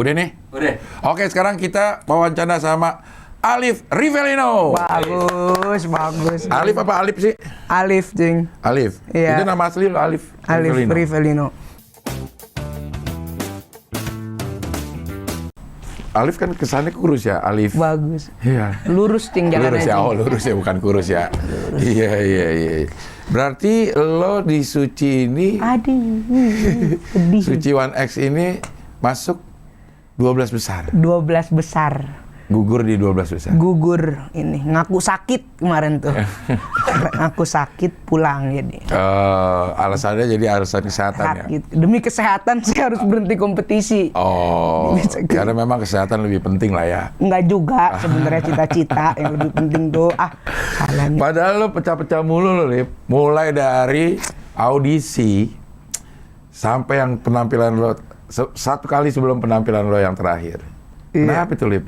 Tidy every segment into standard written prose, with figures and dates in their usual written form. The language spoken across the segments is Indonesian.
Udah nih? Udah. Oke, sekarang kita wawancara sama Alif Rivelino. Bagus. Alif apa Alif sih? Alif, Cing. Alif? Iya. Itu nama asli lo, Alif Rivelino. Alif kan kesannya kurus ya, Alif. Bagus. Iya. Lurus, Cing, jalannya. Lurus ya, lurus ya, bukan kurus ya. Iya. Berarti lo di Suci ini, Sedih. Suci 1X ini masuk 12 besar. 12 besar. Gugur di 12 besar. Gugur ini, ngaku sakit kemarin tuh. Ngaku sakit pulang jadi. Alasannya jadi alasan kesehatan ya? Sakit. Demi kesehatan saya harus berhenti kompetisi. Oh, karena memang kesehatan lebih penting lah ya. Enggak juga sebenarnya cita-cita yang lebih penting tuh. Salah nih. Padahal lo pecah-pecah mulu lo, Lip. Mulai dari audisi sampai yang penampilan lo satu kali sebelum penampilan lo yang terakhir. Iya. Kenapa itu, Lip?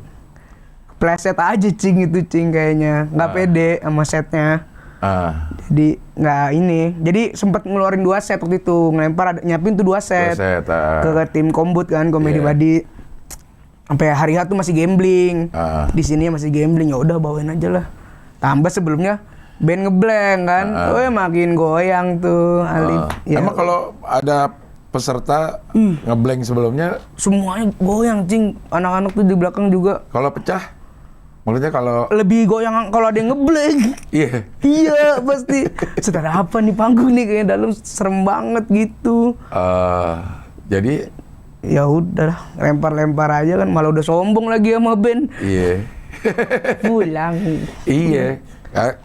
Pleset aja, Cing, itu, Cing, kayaknya. Nggak pede sama setnya. Jadi nggak ini. Jadi sempat ngeluarin 2 set waktu itu. Nyiapin tuh 2 set. Ke tim Kombut kan, Komedi Badi. Sampai hari H tuh masih gambling. Di sini masih gambling. Ya udah bawain aja lah. Tambah sebelumnya band ngeblank kan. Makin goyang tuh Alif. Ya. Emang kalau ada peserta ngeblank sebelumnya semuanya goyang, Cing. Anak-anak tuh di belakang juga. Kalau pecah? Maksudnya kalau lebih goyang kalau ada yang ngeblank. Iya. Iya, pasti. Saudara apa nih panggung nih kayak dalam serem banget gitu. Jadi ya udah lempar-lempar aja kan, malah udah sombong lagi sama band. Iya. Pulang. Iya.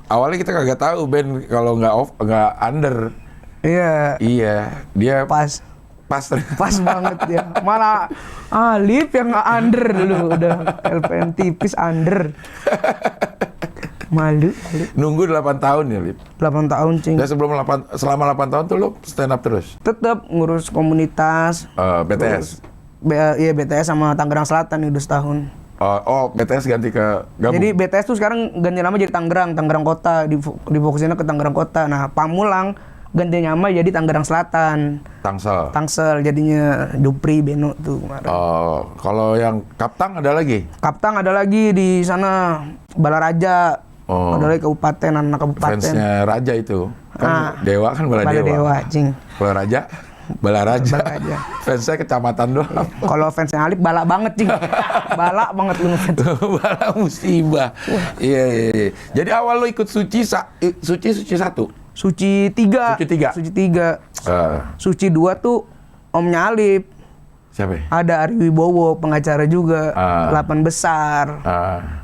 Awalnya kita kagak tahu band kalau nggak under. Iya. Iya. Dia Pas banget ya. Malah Alif yang nggak under dulu, udah LPM tipis under. Malu. Nunggu 8 tahun ya, Lip? 8 tahun, Cing. Ya selama 8 tahun tuh lo stand up terus? Tetap ngurus komunitas. BTS? Iya, BTS sama Tangerang Selatan udah setahun. BTS ganti ke gabung? Jadi BTS tuh sekarang ganti nama jadi Tangerang Kota, difokusinnya ke Tangerang Kota. Nah, Pamulang ganti nama jadi Tangerang Selatan. Tangsel jadinya Dupri, Beno tuh kemarin. Kalau yang Kaptang ada lagi? Kaptang ada lagi di sana, Balaraja. Ada lagi kabupaten, anak kabupaten. Fansnya Raja itu. Kan Dewa kan Baladewa. Cing. Balaraja. Fansnya kecamatan doang. Kalau fansnya Alif balak banget, Cing. Balak banget lu ngefans. Balak musibah. Iya. Jadi awal lo ikut Suci 1? Suci 3. Suci 2 tuh omnya Alif. Siapa ya? Ada Ari Wibowo, pengacara juga. 8 besar.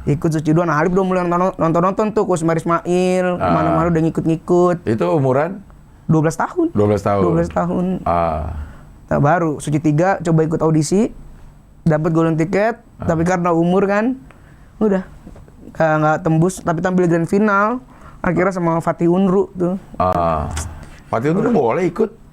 Ikut Suci 2. Nah, Alif udah mulai nonton tuh. Kusmar Ismail. Mana-mana udah ngikut-ngikut. Itu umuran? 12 tahun. 12 tahun. Nah, baru Suci 3 coba ikut audisi. Dapat golden ticket. Tapi karena umur kan. Udah. Nggak tembus. Tapi tampil grand final. Akhirnya sama Fatih Unru tuh. Fatih Unru boleh ikut?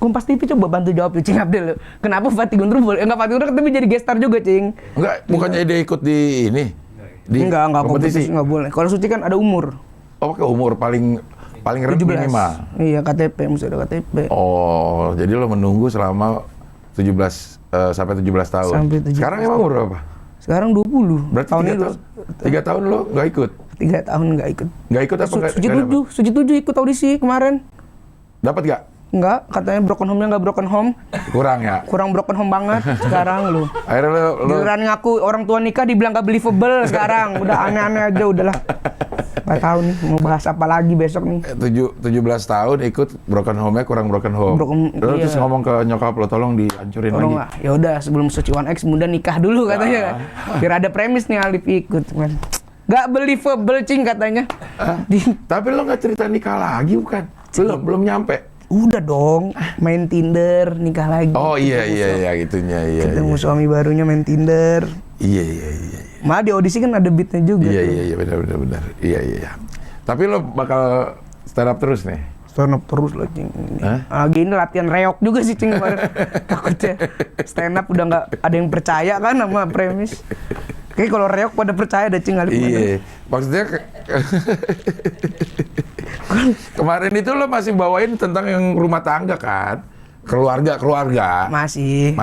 Kompas TV coba bantu jawab Cing Abdel. Kenapa Fatih Unru boleh? Enggak, Fatih Unru tapi jadi guest star juga, Cing. Enggak, bukannya dia ikut di ini? Enggak kompetisi enggak boleh. Kalau Suci kan ada umur. Pakai umur paling rendah minimal. Iya, KTP, mesti ada KTP. Jadi lo menunggu selama 17 sampai 17 tahun. Sekarang emang umur berapa? Sekarang 20. Berarti tahun 3 tahun lo nggak ikut? 3 tahun nggak ikut. Nggak ikut apa? Suci 7 ikut audisi kemarin. Dapat nggak? Enggak, katanya broken home-nya nggak broken home. Kurang ya? Kurang broken home banget sekarang lu. Akhirnya lo giliran ngaku orang tua nikah dibilang nggak believable sekarang. Udah aneh-aneh aja udahlah. Nggak tahu nih mau bahas apa lagi besok nih. 17 tahun ikut broken home-nya kurang broken home. Terus ngomong ke nyokap lo, tolong dihancurin lagi. Ya udah, sebelum Suci 1X mudah nikah dulu katanya. Biar ada premis nih Alif ikut. Gak believable, Cing, katanya. Tapi lo nggak cerita nikah lagi bukan? Belum nyampe. Udah dong, main Tinder, nikah lagi. Oh iya gitunya. Ketemu suami barunya main Tinder. Iya. Malah di audisi kan ada beatnya juga. Iya benar. Iya. Tapi lo bakal stand up terus nih? Stand up terus lah, Cing. Lagi ini latihan reok juga sih, Cing, kemarin. Takutnya stand up udah nggak ada yang percaya kan sama premis. Kayaknya kalau reok pada percaya ada, Cing, Alif. Iya, maksudnya kemarin itu lo masih bawain tentang yang rumah tangga kan? keluarga. Masih.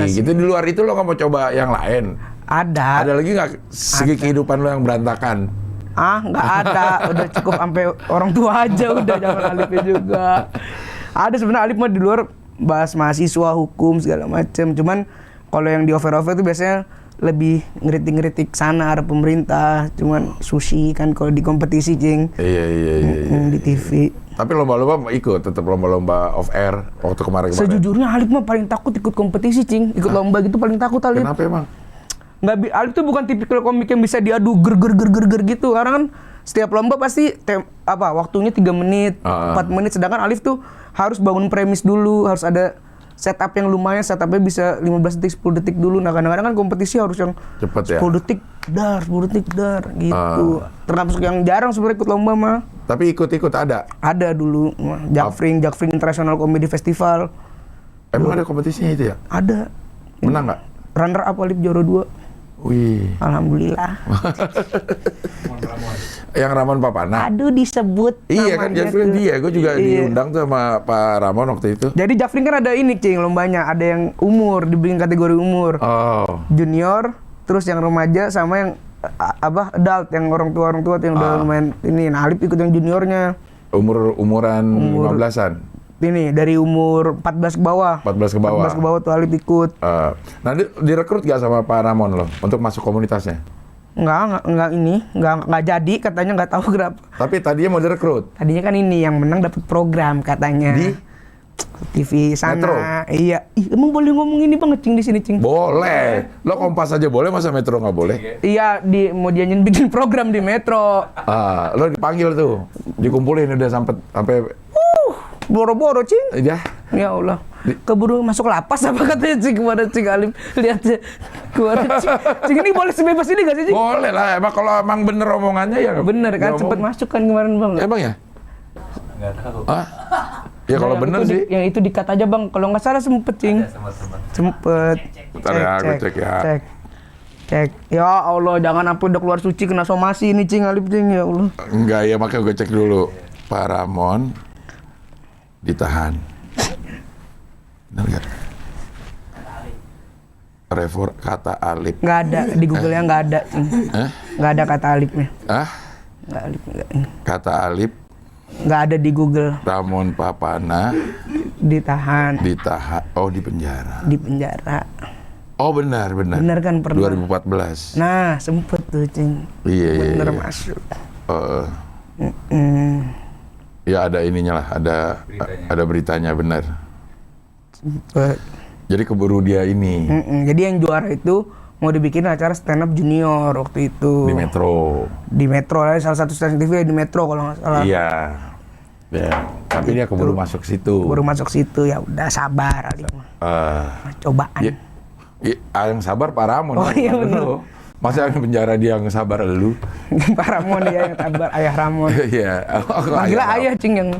Gitu di luar itu lo nggak mau coba yang lain? Ada. Ada lagi nggak segi kehidupan lo yang berantakan? Nggak ada. Udah cukup sampai orang tua aja udah, jangan Alifnya juga. Ada sebenarnya Alif mah di luar bahas mahasiswa, hukum segala macem. Cuman kalau yang di over-over itu biasanya lebih ngeritik-ngeritik sana arah pemerintah. Cuman sushi kan kalau di kompetisi, Cing. Iya. Di TV. Tapi lomba-lomba ikut, tetap lomba-lomba off air waktu kemarin. Sejujurnya Alif mah paling takut ikut kompetisi, Cing. Ikut lomba gitu paling takut Alif. Kenapa emang? Alif tuh bukan tipikal komik yang bisa diadu ger gitu. Karena kan setiap lomba pasti waktunya 3 menit, 4 menit. Sedangkan Alif tuh harus bangun premis dulu, harus ada setup yang lumayan, setupnya bisa 15 detik, 10 detik dulu. Nah kadang-kadang kan kompetisi harus yang cepet 10 detik dar gitu. Termasuk yang jarang sebenarnya ikut lomba mah. Tapi ikut-ikut ada? Ada dulu, Jakfring International Comedy Festival. Emang ada kompetisinya itu ya? Ada. Menang nggak? Runner up Alif juara 2. Wih. Alhamdulillah. Yang Ramon Papana? Aduh disebut. Iya kan Jakfring dia, gue juga diundang tuh sama Pak Ramon waktu itu. Jadi Jakfring kan ada ini, Cing, lombanya. Ada yang umur, dibikin kategori umur. Oh. Junior, terus yang remaja sama yang adult, yang orang tua yang udah lumayan ini. Nah, Alif ikut yang juniornya. Umuran 15-an? Ini dari umur 14 ke bawah. 14 ke bawah. 14 ke bawah tuh Alif ikut. Nah, direkrut gak sama Pak Ramon lo untuk masuk komunitasnya? Enggak jadi, katanya nggak tahu kenapa. Tapi tadinya mau direkrut? Tadinya kan ini yang menang dapat program katanya. Di TV sana. Metro? Iya. Emang boleh ngomong ini banget, Cing, di sini, Cing? Boleh. Lo Kompas aja boleh, masa Metro nggak boleh? Iya, mau diajarin bikin program di Metro. Lo dipanggil tuh, dikumpulin udah sampai Boro-boro, Cing. Ya. Ya Allah. Keburu masuk lapas apa katanya, Cing, kemarin, Cing Alif. Lihat kemarin, Cing ini boleh sebebas ini gak sih, Cing? Boleh lah, emang bener omongannya ya. Bener kan, sempat masuk kan kemarin, Bang. Emang ya? Nggak tahu. Ya kalau bener sih. Yang itu dikat aja, Bang. Kalau nggak salah sempet, Cing. Sempet. Bentar ya, aku cek ya. Cek. Ya Allah, jangan sampai udah keluar suci kena somasi ini, Cing, Alif, Cing, ya Allah. Enggak ya, makanya gue cek dulu. Pak Ramon ditahan. Benar nggak? Kata Alif. Nggak ada, di Google-nya nggak ada, Cing. Nggak ada kata Alifnya. Nggak Alif, nggak. Kata Alif. Nggak ada di Google. Ramon Papana ditahan. Oh, di penjara. Di penjara. Oh, benar. Benar kan pernah. 2014. Nah, sempet tuh, Cing. Iya. Bener masuk. Ya ada ininya lah, ada beritanya benar. Sempet. Jadi keburu dia ini. Jadi yang juara itu mau dibikin acara stand up junior waktu itu. Di Metro. Di Metro lah, salah satu stasiun TV di Metro kalau nggak salah. Iya. Ya. Tapi dia keburu masuk situ. Keburu masuk situ, ya udah sabar Alif. Cobaan. Yang sabar Pak Ramon. Oh iya benar. Masa yang penjara dia yang sabar lu? Pak Ramon dia yang sabar, ayah Ramon. Iya. Manggilnya ayah, Cing, yang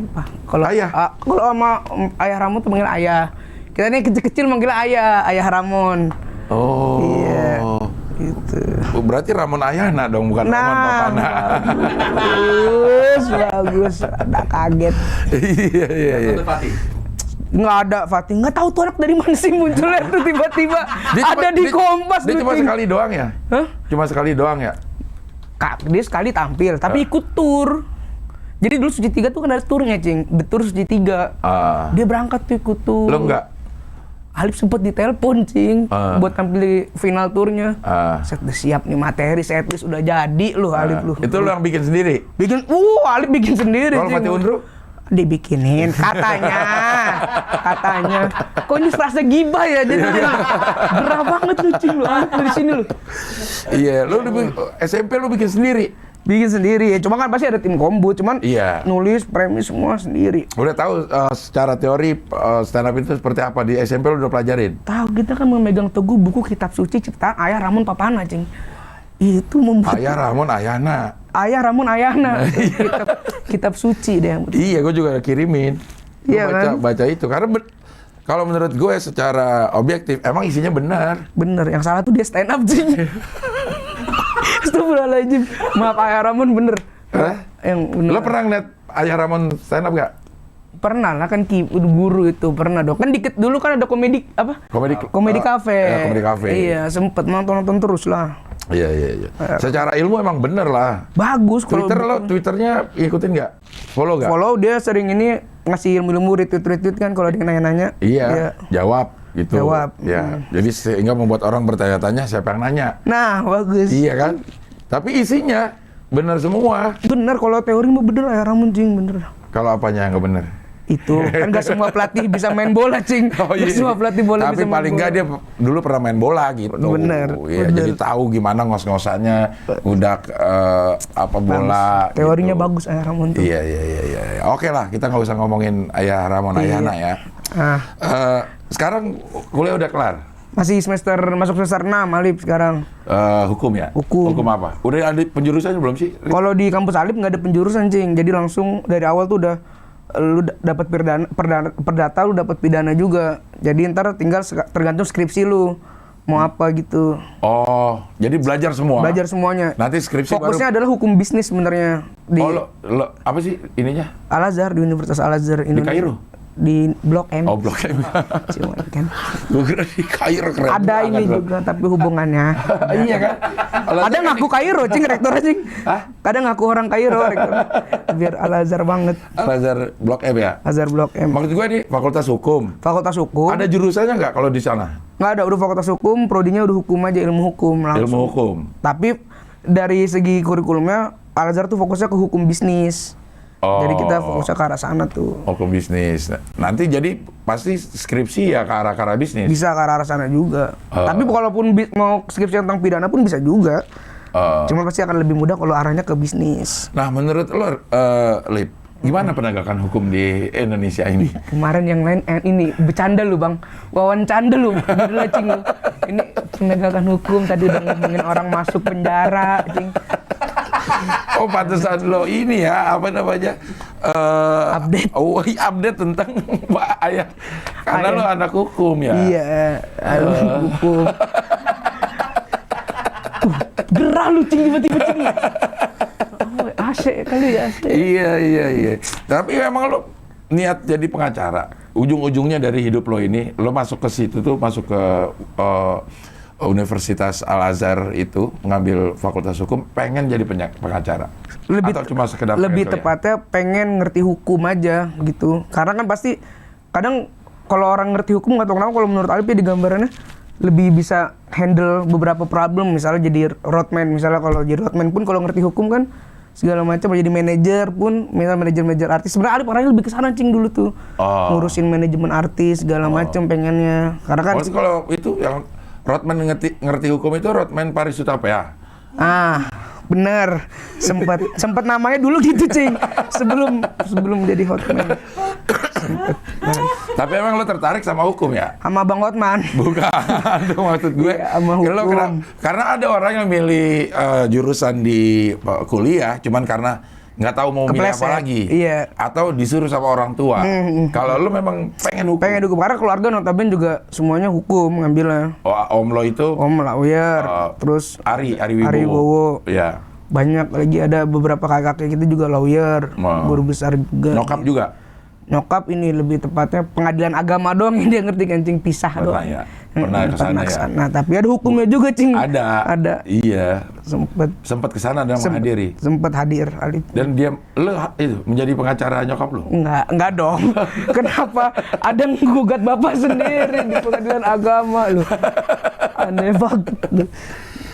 kalau ayah. Kalau sama ayah Ramon tuh manggil ayah. Kita ini kecil-kecil manggilnya ayah Ramon. Oh. Iya. Gitu. Berarti Ramon Ayana dong, bukan Ramon Papana. Bagus. Ada kaget. Iya. Nggak ada Fatih, nggak tahu tuh anak dari mana sih munculnya tuh tiba-tiba ada di Kompas. Dia cuma sekali doang ya? Hah? Cuma sekali doang ya? Dia sekali tampil, tapi ikut tur. Jadi dulu Suci 3 tuh kan ada turnya, Cing. The Tour Suci 3. Dia berangkat tuh ikut tur. Lo enggak? Alif sempet ditelepon, Cing, buat tampil di final turnya. Set udah siap nih materi, setlist udah jadi lu, Alif lu. Itu lo yang bikin sendiri? Alif bikin sendiri. Kalau Fatih Undru? Dibikinin, katanya. Kok ini serasa gibah ya, jadi gerah banget lu, Cing, lu, Alif dari sini lu. Iya, lu SMP lu bikin sendiri? Bikin sendiri ya, cuma kan pasti ada tim kombu, cuman nulis, premis semua sendiri. Udah tahu secara teori stand up itu seperti apa, di SMP lu udah pelajarin? Tahu, kita kan memegang teguh buku kitab suci ciptaan ayah Ramon Papana, Cing. Itu membuat ayah Ramon Ayana. Ayah Ramon Ayana. kitab suci deh. Iya, gue juga kirimin. Iya, baca itu karena kalau menurut gue secara objektif emang isinya benar. Bener, yang salah tuh dia stand up, Cing. Astagfirullahaladzim. Maaf Ayah Ramon, bener. Yang bener. Lo pernah ngeliat Ayah Ramon stand up gak? Pernah lah kan guru itu pernah dong. Kan dikit dulu kan ada komedi apa? Komedi cafe. Komedi cafe. Iya, sempet nonton terus lah. Iya. Secara ilmu emang bener lah. Bagus kalau Twitternya ikutin nggak? Follow nggak? Follow, dia sering ini ngasih ilmu-ilmu retweet kan kalau dia nanya-nanya. Iya, jawab gitu. Jawab. Ya, jadi sehingga membuat orang bertanya-tanya siapa yang nanya. Nah, bagus. Iya kan? Tapi isinya bener semua. Bener, kalau teori mah bener ya Ramon cing, bener. Kalau apanya yang nggak bener? Itu kan nggak semua pelatih bisa main bola cing. Nggak semua pelatih bola tapi bisa main paling bola. nggak dia dulu pernah main bola gitu. Bener, Iya, bener. jadi tahu gimana ngos-ngosannya udah apa bola. Teorinya gitu. bagus ayah Ramon tuh. Iya. Oke lah, kita nggak usah ngomongin ayah Ramon Ayana ya. Sekarang kuliah udah kelar. Masih masuk semester 6 Alip sekarang. Hukum ya? Hukum. Hukum apa? Udah ada penjurusannya belum sih? Kalau di kampus Alip nggak ada penjurusan cing. Jadi langsung dari awal tuh udah lu dapat perdata, lu dapat pidana juga. Jadi ntar tinggal tergantung skripsi lu mau apa gitu. Oh, jadi belajar semua? Belajar semuanya. Nanti skripsi fokusnya adalah hukum bisnis sebenarnya. lo apa sih ininya? Al-Azhar, di Universitas Al-Azhar Di Kairo? Di Blok M. Oh, Blok M. Cuman kan. Gue kira di Kairo keren. Ada ini juga tapi hubungannya. Iya kan? Ada ngaku Kairo, cing rektor cing. Kadang ngaku orang Kairo rektor. Biar Al-Azhar banget. Al-Azhar Blok M ya? Azhar Blok M. Maksud gue nih Fakultas Hukum. Fakultas Hukum. Ada jurusannya nggak kalau di sana? Nggak ada, udah Fakultas Hukum, prodinya udah hukum aja, ilmu hukum langsung. Ilmu hukum. Tapi dari segi kurikulumnya Al-Azhar tuh fokusnya ke hukum bisnis. Jadi kita fokusnya ke arah sana tuh. Hukum bisnis. Nanti jadi pasti skripsi ya ke arah bisnis. Bisa ke arah sana juga. Tapi walaupun mau skripsi tentang pidana pun bisa juga. Cuma pasti akan lebih mudah kalau arahnya ke bisnis. Nah, menurut lo, Lip, gimana penegakan hukum di Indonesia ini? Kemarin yang lain ini bercanda lu bang, wawan canda lu, gila cing lu. Ini penegakan hukum tadi udah ngomongin orang masuk penjara, cing. Oh, pantesan lo ini ya, apa namanya? Update. Oh, update tentang Pak Ayah. Karena lo anak hukum ya? Iya, anak hukum. Gerah lu cing, tiba-tiba cing. Oh, asik kali ya, asik. Iya. Tapi memang lo niat jadi pengacara. Ujung-ujungnya dari hidup lo ini, lo masuk ke situ tuh, masuk ke Universitas Al-Azhar itu, mengambil fakultas hukum, pengen jadi pengacara? Atau cuma sekedar lebih tepatnya pengen ngerti hukum aja gitu. Karena kan pasti, kadang kalau orang ngerti hukum, nggak tahu kenapa kalau menurut Alip ya di gambarannya, lebih bisa handle beberapa problem. Misalnya jadi roadman, misalnya kalau jadi roadman pun kalau ngerti hukum kan, segala macam, jadi manajer pun, misal manajer artis. Sebenarnya Alip orangnya lebih kesana cing dulu tuh, ngurusin manajemen artis segala macam pengennya. Karena kan kalau itu yang roadman ngerti hukum itu roadman Paris Utapia. Bener, sempat namanya dulu gitu cing, sebelum jadi hotman. Tapi emang lo tertarik sama hukum ya? Sama Bang Hotman. Bukan, itu maksud gue. Iya, sama hukum. Karena ada orang yang milih jurusan di kuliah, cuman karena nggak tahu mau milih apa lagi. Iya. Atau disuruh sama orang tua. Kalau lo memang pengen hukum. Pengen hukum, karena keluarga notabene juga semuanya hukum ngambilnya. Om lo itu? Om lawyer, terus Ari Wibowo. Iya. Banyak lagi, ada beberapa kakak-kakak kita juga lawyer, guru besar juga. Nyokap juga? Nyokap ini lebih tepatnya pengadilan agama doang yang dia ngerti kan cing, pisah doang. Pernah kesana ya? Nah, tapi ada hukumnya juga cing. Ada. Iya. Sempat kesana dan menghadiri. Sempat hadir Alip. Dan dia lo itu menjadi pengacara nyokap lo? Enggak dong. Kenapa ada yang gugat bapak sendiri di pengadilan agama lo? Aneh banget.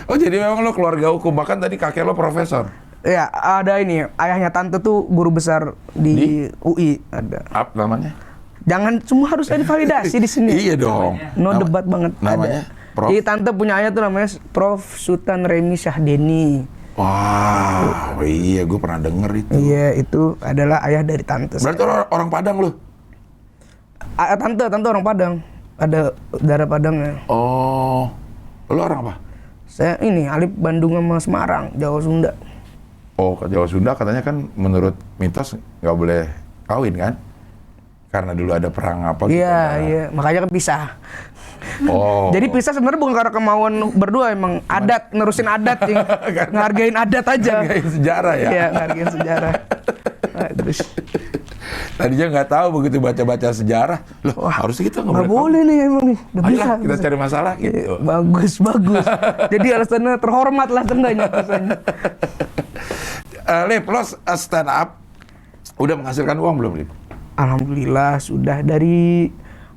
Oh, jadi memang lo keluarga hukum, bahkan tadi kakek lo profesor? Ya, ada ini, ayahnya tante tuh guru besar di UI ada. Apa namanya? Jangan semua harus ada validasi di sini. Iya dong. No debat banget. Namanya? Prof. Jadi tante punya ayah tuh namanya Prof. Sultan Remi Syahdeni. Wah, iya gue pernah denger itu. Iya, itu adalah ayah dari tante. Berarti orang Padang lo? Tante orang Padang. Ada darah Padangnya. Oh, lo orang apa? Saya ini Alip Bandung sama Semarang, Jawa Sunda. Oh, ke Jawa Sunda katanya kan menurut mitos nggak boleh kawin kan? Karena dulu ada perang apa gitu. Iya, makanya kan pisah. Oh. Jadi pisah sebenarnya bukan karena kemauan berdua, emang adat, nerusin adat, ngehargain adat aja. Ngehargain sejarah ya? Iya, ngehargain sejarah. Nah, terus Tadinya nggak tahu, begitu baca-baca sejarah, loh harusnya kita nggak boleh nih emang nih. Udah Ayolah, bisa. kita cari masalah gitu. Bagus. Jadi alasannya terhormat lah tengahnya rasanya. Lip, lo stand up udah menghasilkan uang belum, Lip? Alhamdulillah sudah. Dari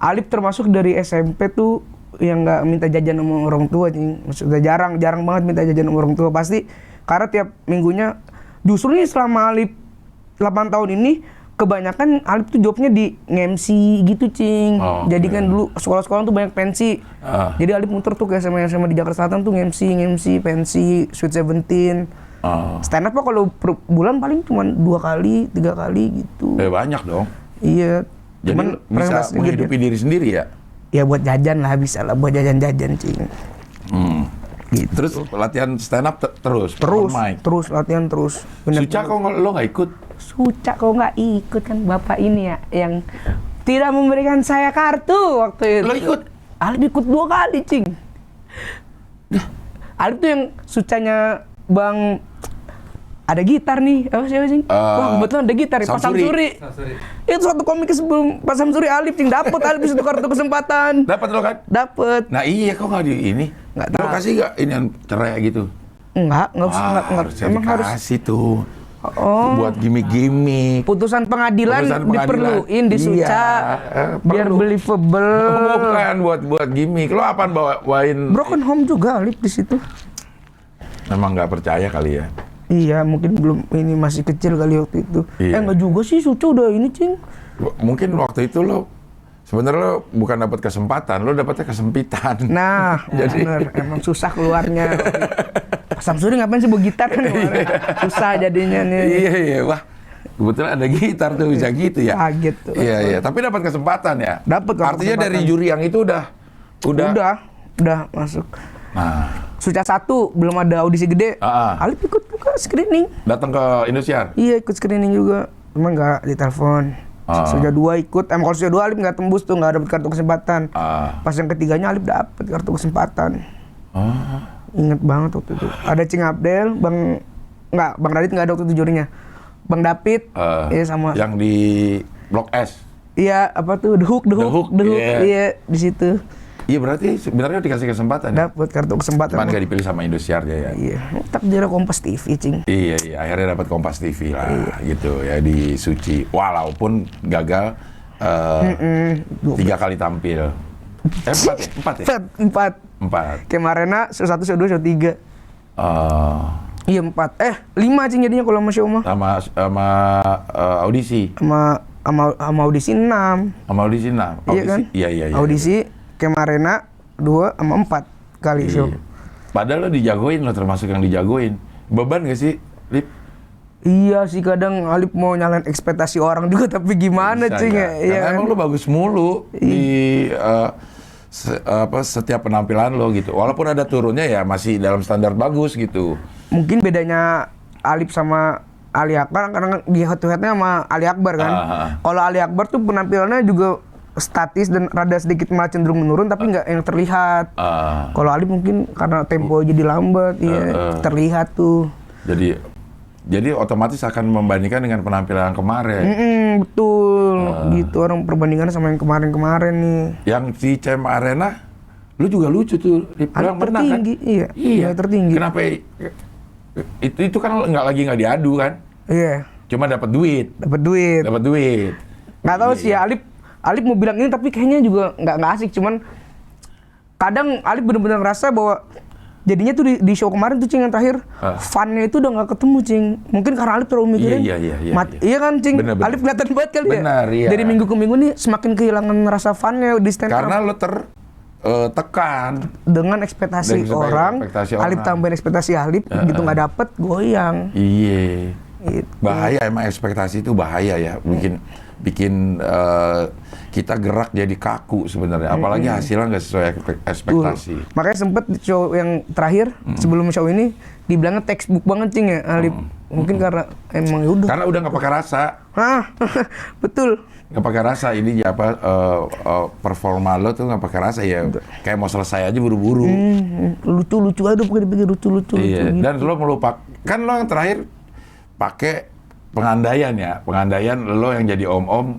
Alip termasuk dari SMP tuh yang nggak minta jajan sama orang tua, sudah jarang banget minta jajan sama orang tua. Pasti karena tiap minggunya, justru nih selama Alip 8 tahun ini kebanyakan Alip tuh jobnya di MC gitu, Cing. Oh, jadi kan dulu sekolah-sekolah tuh banyak pensi. Jadi Alip muter tuh ke SMA di Jakarta Selatan tuh MC, pensi, Sweet Seventeen. Stand up kalau per bulan paling cuma 2 kali, 3 kali gitu. Banyak dong. Iya. Jadi Cuman bisa menghidupi diri sendiri ya? Ya buat jajan lah, bisa lah buat jajan-jajan, Cing. Gitu. Terus latihan stand up terus Latihan terus. Suca kok lo nggak ikut? Suca kok nggak ikut, kan bapak ini ya yang tidak memberikan saya kartu waktu itu. Lo ikut? Alip ikut 2 kali, Cing. Alip tuh yang Sucanya Bang, ada gitar nih, apa siapa, Cing? Wah, kebetulan ada gitar nih, Pak Samsuri. Itu suatu komik sebelum Pak Samsuri, Alip, Cing, dapet Alip itu kartu kesempatan. Dapat lo kan? Dapet. Nah iya, kok nggak di ini? Nggak Lo tahu. kasih nggak ini yang cerai gitu? Nggak usah, nggak. Emang harus kasih tuh. Buat gimmick-gimmick. putusan pengadilan diperluin di Suca biar believable. Bukan buat gimmick. Lo apaan bawain? Broken Home juga Alip di situ. Memang nggak percaya kali ya? Iya, mungkin belum, ini masih kecil kali waktu itu. Iya. Enggak juga sih, Suca udah ini, Cing. Mungkin waktu itu lo sebenarnya lo bukan dapat kesempatan, lo dapatnya kesempitan. Nah, Jadi bener, emang susah keluarnya. Pak Samsuri ngapain sih bawa gitar kan kemarin? Susah jadinya nih. Iya, wah. Kebetulan ada gitar tuh, bisa gitu ya. Kaget tuh. Iya, tapi dapat kesempatan ya. Dapat Artinya kesempatan. dari juri yang itu udah masuk. Nah, Suca 1 belum ada audisi gede. Alip ikut buka screening. datang ke Indosiar. Iya, ikut screening juga. Cuma nggak ditelepon. Sudah 2 ikut. Kalau sudah 2 Alip nggak tembus tuh, nggak dapet kartu kesempatan. Pas yang ketiganya Alip dapet kartu kesempatan. Ingat banget waktu itu. Ada Cing Abdel, Bang Radit nggak ada waktu itu jurinya. Bang David, iya sama. Yang di Blok S. Iya, apa tuh? The Hook. Yeah. Iya, di situ. Iya, berarti sebenarnya dikasih kesempatan. Dapat kartu kesempatan. Cuman nggak dipilih sama Indosiar ya. Iya, takdirnya Kompas TV, Cing. Iya, akhirnya dapat Kompas TV lah, gitu ya di Suci. Walaupun gagal 3 kali tampil. 4 ya? 4. Kemarin show 1, show 2, show 3. Iya 4. 5, Cing, jadinya kalau sama show mah. Sama audisi. Sama audisi 6. Sama audisi 6. Iya kan? Iya. Audisi Kemarena 2 sama 4 kali show. Iya. Padahal lo dijagoin, lo termasuk yang dijagoin. Beban gak sih, Lip? Iya sih, kadang Alip mau nyalain ekspektasi orang juga, tapi gimana, Bisa, Cing, ya? ya? Iya Karena kan? emang lo bagus mulu di setiap penampilan lo gitu. Walaupun ada turunnya ya masih dalam standar bagus gitu. Mungkin bedanya Alip sama Ali Akbar, karena di head-to-headnya sama Ali Akbar kan. Kalau Ali Akbar tuh penampilannya juga statis dan rada sedikit malah cenderung menurun, tapi nggak yang terlihat. Kalau Alip mungkin karena tempo jadi lambat, terlihat tuh. Jadi otomatis akan membandingkan dengan penampilan kemarin. Betul, gitu orang perbandingannya sama yang kemarin-kemarin nih. Yang di CM Arena, lu juga lucu tuh. Alip tertinggi, kan? Iya, tertinggi. Kenapa? Itu kan nggak diadu kan? Iya. Cuma dapat duit. Nggak tahu sih ya, Alip mau bilang ini, tapi kayaknya juga nggak asik. Cuman kadang Alip bener-bener ngerasa bahwa jadinya tuh di show kemarin tuh, Cing, yang terakhir fun-nya itu udah nggak ketemu, Cing. Mungkin karena Alip terlalu mikirin. Iya kan, Cing. Bener. Alip kelihatan banget kali ya. Benar, iya. Dari minggu ke minggu nih semakin kehilangan rasa fun-nya di stand up. Karena lo tekan dengan ekspektasi orang. Alip tambahin ekspektasi Alip, gitu nggak dapet, goyang. Iya. Gitu. Bahaya, emang ekspektasi itu bahaya ya. Bikin kita gerak jadi kaku sebenarnya. Apalagi hasilnya nggak sesuai ekspektasi. Makanya sempet di show yang terakhir, sebelum show ini, dibilangnya textbook banget, Cing, ya, Alip. Mungkin karena emang yaudah. Karena udah nggak pakai rasa. Betul. Nggak pakai rasa, ini performa lo tuh nggak pakai rasa ya. Kayak mau selesai aja buru-buru. Lucu-lucu aja, pokoknya dipikir lucu-lucu. Iya. Gitu. Dan lo melupakan, kan lo yang terakhir pakai pengandaian lo yang jadi om-om,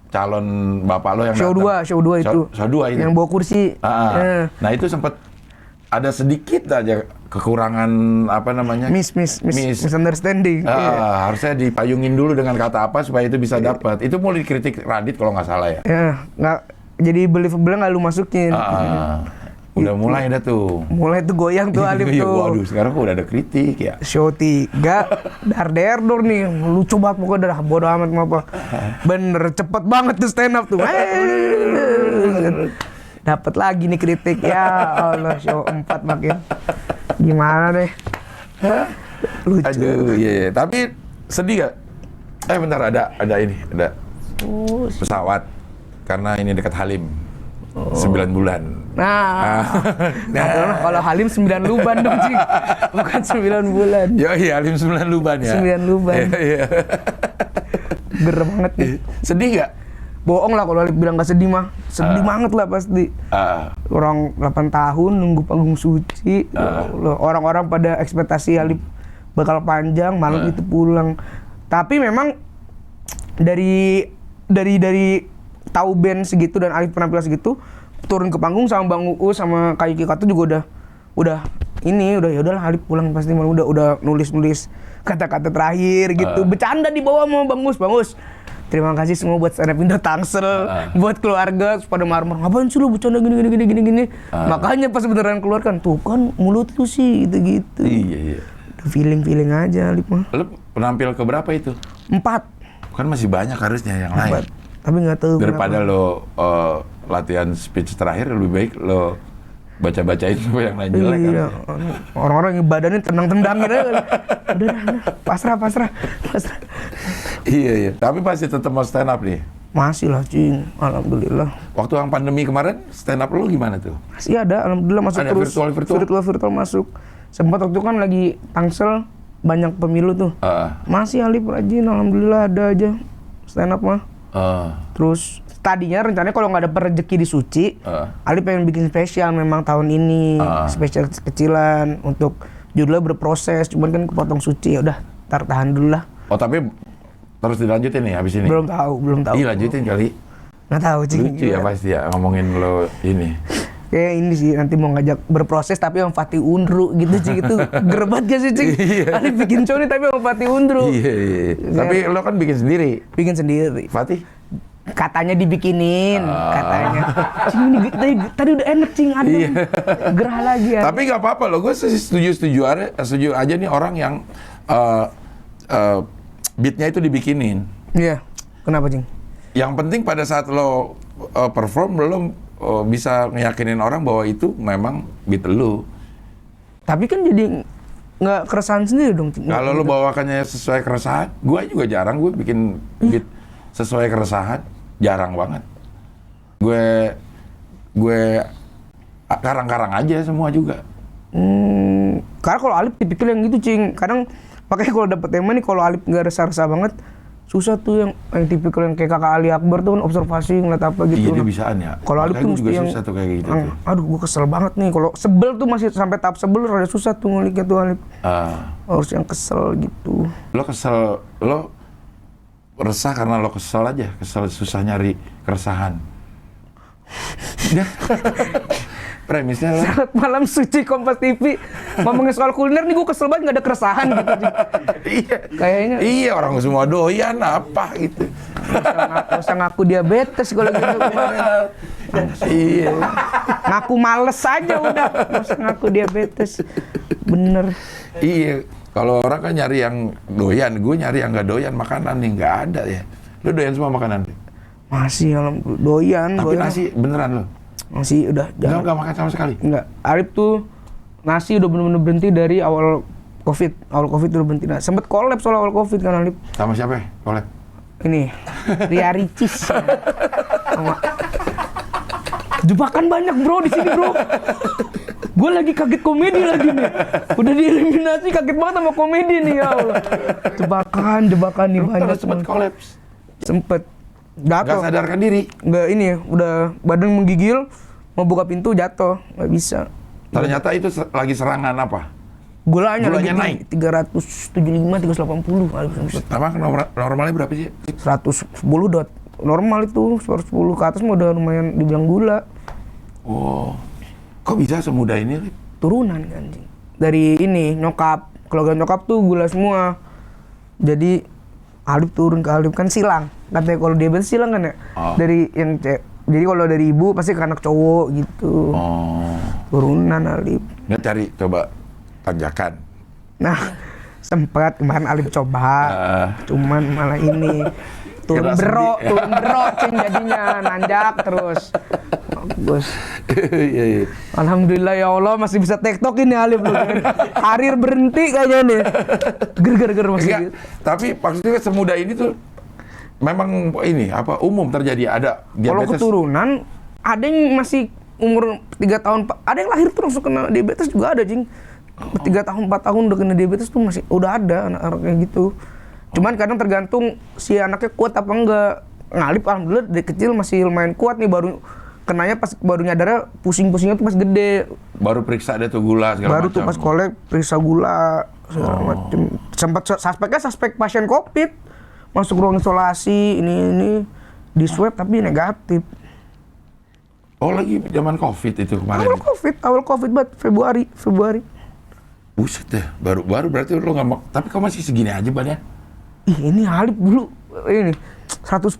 calon bapak lo yang show 2 itu. Show 2 itu. Yang bawa kursi. Nah itu sempat ada sedikit aja kekurangan misunderstanding. Harusnya dipayungin dulu dengan kata apa supaya itu bisa dapat. Itu mulai dikritik Radit kalau nggak salah ya. Nggak jadi believable nggak lu masukin. Udah mulai dah tuh. Mulai tuh goyang tuh Alif tuh. Waduh, sekarang udah ada kritik ya. Show 3, dar-der-dor nih. Lucu banget pokoknya dah, bodo amat apa. Bener, cepet banget tuh stand up tuh. Dapat lagi nih kritik. Ya Allah, show 4 makin. Gimana deh. Lucu. Aduh, iya. Tapi sedih gak? Bentar, ada pesawat. Karena ini dekat Halim. 9 bulan. Nah, kalau Halim 9 luban dong, Cing. Bukan 9 bulan. Iya, Halim 9 luban ya. 9 luban. Iya. Gerem banget nih. Sedih gak? Bohong lah kalau Alif bilang gak sedih mah. Sedih banget lah pasti. Orang 8 tahun nunggu panggung suci. Orang-orang pada ekspektasi Alif bakal panjang, malam itu pulang. Tapi memang dari tahu band segitu dan Alif penampilan segitu, turun ke panggung sama Bang Uu sama Kak Yuki Kato juga udah ya udahlah Alif pulang pasti malam udah nulis kata-kata terakhir gitu. Bercanda di bawah sama Bang Us. Terima kasih semua buat stand up Indo Tangsel, buat keluarga pada marmer. Ngapain sih lu bercanda gini. Makanya pas beneran keluar kan, tuh kan mulut lu sih gitu. Iya. Feeling aja Alif mah. Lu penampil ke berapa itu? 4. Kan masih banyak harusnya yang lain. Tapi nggak tahu daripada lo latihan speech terakhir lebih baik lo baca-bacain supaya yang lain jelek. Iya. Orang-orang yang badannya tendang-tendangin aja. Udah, pasrah. Iya. Tapi pasti tetap mau stand up nih. Masih lah, Cing. Alhamdulillah. Waktu yang pandemi kemarin stand up lo gimana tuh? Masih ada, alhamdulillah masuk ada terus. Virtual masuk. Sempat waktu itu kan lagi Tangsel banyak pemilu tuh. Masih Alif rajin, alhamdulillah ada aja stand up mah. Terus tadinya rencananya kalau nggak ada rezeki di Suci, Ali pengen bikin spesial memang tahun ini, spesial kecilan untuk judulnya berproses, cuman kan kepotong Suci, ya udah tahan dulu lah. Oh tapi terus dilanjutin nih habis ini? Belum tahu. Iya lanjutin kali. Nggak tahu Cing. Lucu ya pasti ya ngomongin lo ini. Kayak ini sih nanti mau ngajak berproses tapi yang Fatih Unru gitu Cing, itu gerbat gak sih Cing? Ali bikin show nih tapi yang Fatih Unru. Iya. Tapi lo kan bikin sendiri. Fatih? Katanya dibikinin, katanya. Cing ini tadi udah enak Cing, aduh. Gerah lagi ya. Tapi nggak apa-apa loh, gue setuju aja nih orang yang beatnya itu dibikinin. Iya, kenapa Cing? Yang penting pada saat lo perform lo bisa ngeyakinin orang bahwa itu memang beat lo. Tapi kan jadi nggak keresahan sendiri dong. Kalau lo bawakannya sesuai keresahan, gue juga jarang gue bikin beat sesuai keresahan, jarang banget. Gue karang-karang aja semua juga. Karena kalau Alif tipikal yang gitu Cing, kadang makanya kalau dapet tema nih kalau Alif nggak resah-resah banget, susah tuh yang tipikal yang kayak kakak Ali Akbar tuh kan observasi ngeliat apa gitu. Iya dia bisaan ya. Kalau Alif tuh juga susah tuh kayak gitu. Aduh gue kesel banget nih, kalau sebel tuh masih sampai tahap sebel rada susah tuh nguliknya tuh Alif. Harus yang kesel gitu. Lo kesel, lo resah karena lo kesel aja, kesel susah nyari keresahan. Premisnya lo Saat Malam Suci Kompas TV ngomongin soal kuliner nih gue kesel banget nggak ada keresahan gitu. Iya kayaknya iya orang semua doyan apa gitu. Nggak usah ngaku diabetes kalau gitu kemarin. Iya ngaku males aja udah, nggak usah ngaku diabetes. Bener. Iya kalau orang kan nyari yang doyan, gue nyari yang nggak doyan makanan nih nggak ada ya. Lo doyan semua makanan? Masih doyan. Tapi doyan. Nasi beneran lo? Nasi udah jarang. Nggak makan sama sekali? Nggak. Arif tuh nasi udah bener-bener berhenti dari awal Covid. Awal Covid udah berhenti. Nah, sempet collab soal awal Covid kan Arif. Sama siapa ya collab? Ini Ria Ricis. Jebakan banyak bro di sini bro. Gue lagi kaget komedi lagi nih. Udah dieliminasi kaget banget sama komedi nih ya Allah. Jebakan nih banyak. Sempet kolaps? Sempet. Jatuh. Gak sadarkan diri? Nggak ini ya, udah badan menggigil, mau buka pintu jatuh, nggak bisa. Ternyata itu lagi serangan apa? Gulanya naik. 375, 380. Apa normalnya berapa sih? 110 dot. Normal itu 110 ke atas mah udah lumayan dibilang gula. Oh. Kok bisa semudah ini, Lip? Turunan kan, anjing. Dari ini nyokap, keluarga nyokap tuh gula semua. Jadi Alip turun ke Alip kan silang. Katanya kalau diabetes silang kan ya. Dari yang jadi kalau dari ibu pasti ke anak cowok gitu. Turunan Alip. Nggak cari coba tanjakan. Nah, sempat kemarin Alip coba. Cuman malah ini turun bero, cing jadinya nanjak terus. Bagus. Iya. Alhamdulillah ya Allah masih bisa TikTok ini Alip lu. Karir berhenti kayaknya nih. Ger masih. Enggak, tapi maksudnya semudah ini tuh memang ini apa umum terjadi ada diabetes. Kalau keturunan ada yang masih umur 3 tahun, ada yang lahir tuh langsung kena diabetes juga ada, Jing. 3 tahun 4 tahun udah kena diabetes tuh masih udah ada anak-anak kayak gitu. Cuman kadang tergantung si anaknya kuat apa enggak. Ngalip alhamdulillah dari kecil masih lumayan kuat nih, baru kenanya pas baru nyadarnya pusing-pusingnya tuh pas gede. Baru periksa dia tuh gula segala baru macam. Tuh pas kolek periksa gula segala macam. Sempat suspek pasien COVID. Masuk ruang isolasi, ini di swab tapi negatif. Oh lagi zaman COVID itu kemarin? Awal COVID banget, Februari. Buset deh, baru berarti lo nggak mau, tapi kok masih segini aja badannya? Ih ini Alip dulu, ini 110,